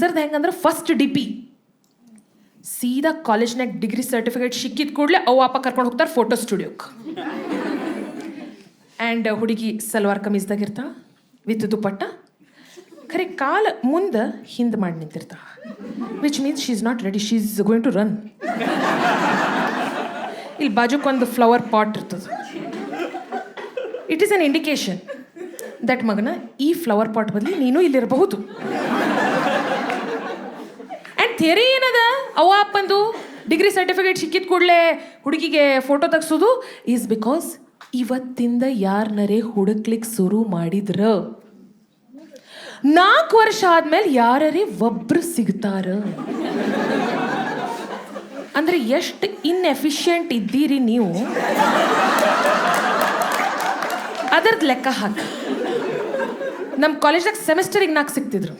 ಸರ್ದು ಹೆಂಗಂದ್ರೆ first DP ಸೀದಾ ಕಾಲೇಜ್ನಾಗ ಡಿಗ್ರಿ ಸರ್ಟಿಫಿಕೇಟ್ ಸಿಕ್ಕಿದ ಕೂಡಲೇ ಅವು ಅಪ್ಪ ಕರ್ಕೊಂಡು ಹೋಗ್ತಾರೆ ಫೋಟೋ ಸ್ಟುಡಿಯೋಕ್ಕೆ. ಆ್ಯಂಡ್ ಹುಡುಗಿ ಸಲ್ವಾರ್ ಕಮೀಸ್ದಾಗ ಇರ್ತಾ ವಿತ್ ದುಪ್ಪಟ್ಟ ಖರೆ ಕಾಲ ಮುಂದೆ ಹಿಂದೆ ಮಾಡಿ ನಿಂತಿರ್ತಾ, which means she is not ready, she is going to run. ಇಲ್ಲಿ ಬಾಜುಕೊಂದು ಫ್ಲವರ್ ಪಾಟ್ ಇರ್ತದೆ. It is an indication that ಮಗನ ಈ ಫ್ಲವರ್ ಪಾಟ್ ಬದಲಿ ನೀನು ಇಲ್ಲಿರಬಹುದು. ಆ್ಯಂಡ್ ಥಿಯರಿ ಏನದ, ಅವ ಅಪ್ಪಂದು ಡಿಗ್ರಿ ಸರ್ಟಿಫಿಕೇಟ್ ಸಿಕ್ಕಿದ ಕೂಡಲೇ ಹುಡುಗಿಗೆ ಫೋಟೋ ತೆಗ್ಸೋದು ಈಸ್ ಬಿಕಾಸ್ ಇವತ್ತಿಂದ ಯಾರನರೇ ಹುಡುಕ್ಲಿಕ್ಕೆ ಶುರು ಮಾಡಿದ್ರ 4 ವರ್ಷ ಆದ್ಮೇಲೆ ಯಾರೇ ಒಬ್ರು ಸಿಗ್ತಾರ. ಅಂದ್ರೆ ಎಷ್ಟು ಇನ್ಎಫಿಷಿಯೆಂಟ್ ಇದ್ದೀರಿ ನೀವು ಅದರದ್ದು ಲೆಕ್ಕ ಹಾಕಿ. ನಮ್ಮ ಕಾಲೇಜ್ದಾಗ ಸೆಮಿಸ್ಟರಿಗೆ 4 ಸಿಗ್ತಿದ್ರು.